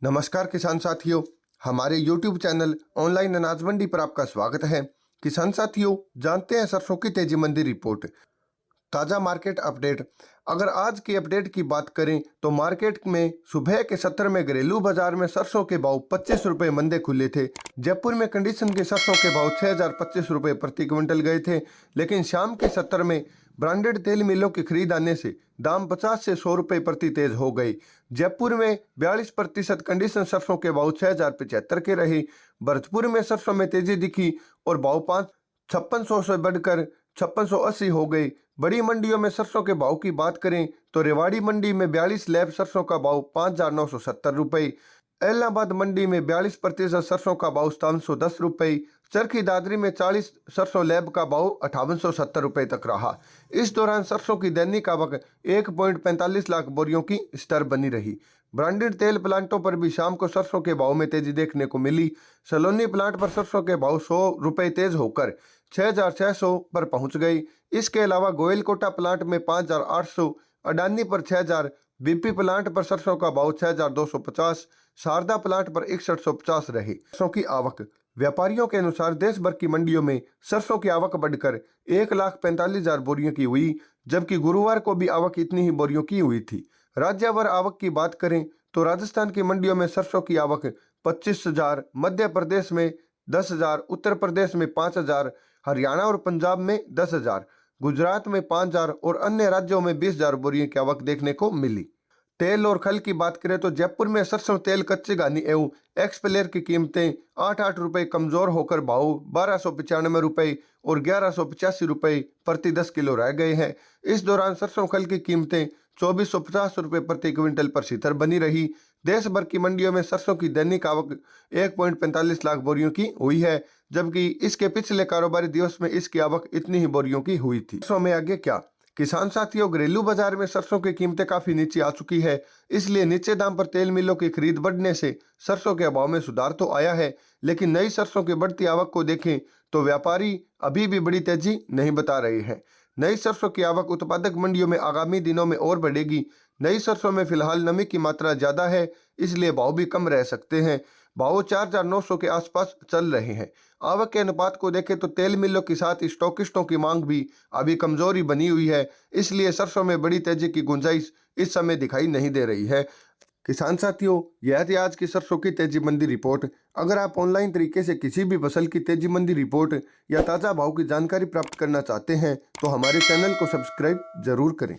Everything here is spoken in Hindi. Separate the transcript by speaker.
Speaker 1: नमस्कार किसान साथियों, हमारे YouTube चैनल ऑनलाइन अनाज मंडी पर आपका स्वागत है। किसान साथियों, जानते हैं सरसों की तेजी मंडी रिपोर्ट, ताज़ा मार्केट अपडेट। अगर आज की अपडेट की बात करें तो मार्केट में सुबह के सत्र में घरेलू बाजार में सरसों के भाव 25 रुपये मंदे खुले थे। जयपुर में कंडीशन के सरसों के भाव 6025 रुपये प्रति क्विंटल गए थे, लेकिन शाम के सत्र में ब्रांडेड तेल मिलों की खरीद आने से दाम 50 से 100 रुपये प्रति तेज हो गई। जयपुर में 42% कंडीशन सरसों के भाव 6075 के रहे। भरतपुर में सरसों में तेजी दिखी और भाव 5600 से बढ़कर 5680 हो गई। बड़ी मंडियों में सरसों के भाव की बात करें तो रेवाड़ी मंडी में 42 लैब सरसों का भाव 5970 रुपये, इलाहाबाद मंडी में 42% सरसों का भाव 710 रुपये, चरखी दादरी में 40 सरसों लैब का भाव 5870 रुपये तक रहा। इस दौरान सरसों की दैनिक आवक 1.45 लाख बोरियों की स्तर बनी रही। ब्रांडेड तेल प्लांटों पर भी शाम को सरसों के भाव में तेजी देखने को मिली। सलोनी प्लांट पर सरसों के भाव 100 रुपये तेज होकर 6600 पर पहुंच गई। इसके अलावा गोयलकोटा प्लांट में 5800, अडानी पर 6000, बीपी प्लांट पर सरसों का भाव 6250, शारदा प्लांट पर 6150 रही। सरसों की आवक व्यापारियों के अनुसार देश भर की मंडियों में सरसों की आवक बढ़कर 1,45,000 बोरियों की हुई, जबकि गुरुवार को भी आवक इतनी ही बोरियों की हुई थी। राज्यवार आवक की बात करें तो राजस्थान की मंडियों में सरसों की आवक 25,000, मध्य प्रदेश में 10,000, उत्तर प्रदेश में 5,000, हरियाणा और पंजाब में 10,000, गुजरात में 5,000 और अन्य राज्यों में 20,000 बोरियों की आवक देखने को मिली। तेल और खल की बात करें तो जयपुर में सरसों तेल, कच्चे घानी एवं एक्सप्लेयर की कीमतें 8-8 रुपये कमजोर होकर भाव 1295 रुपये और 1185 रुपये प्रति 10 किलो रह गए हैं। इस दौरान सरसों खल की कीमतें 2450 रुपये प्रति क्विंटल पर स्थिर बनी रही। देश भर की मंडियों में सरसों की दैनिक आवक 1.45 लाख बोरियों की हुई है, जबकि इसके पिछले कारोबारी दिवस में इसकी आवक इतनी ही बोरियों की हुई थी। सरसों में आगे क्या? किसान साथियों, घरेलू बाजार में सरसों की कीमतें काफी नीचे आ चुकी है, इसलिए नीचे दाम पर तेल मिलों की खरीद बढ़ने से सरसों के भाव में सुधार तो आया है, लेकिन नई सरसों की बढ़ती आवक को देखें तो व्यापारी अभी भी बड़ी तेजी नहीं बता रहे हैं। नई सरसों की आवक उत्पादक मंडियों में आगामी दिनों में और बढ़ेगी। नई सरसों में फिलहाल नमी की मात्रा ज्यादा है, इसलिए भाव भी कम रह सकते हैं। भाव 4,900 के आसपास चल रहे हैं। आवक के अनुपात को देखें तो तेल मिलों के साथ स्टॉकिस्टों की मांग भी अभी कमजोरी बनी हुई है, इसलिए सरसों में बड़ी तेजी की गुंजाइश इस समय दिखाई नहीं दे रही है। किसान साथियों, यह थी आज की सरसों की तेजी मंदी रिपोर्ट। अगर आप ऑनलाइन तरीके से किसी भी फसल की तेजी मंदी रिपोर्ट या ताज़ा भाव की जानकारी प्राप्त करना चाहते हैं तो हमारे चैनल को सब्सक्राइब जरूर करें।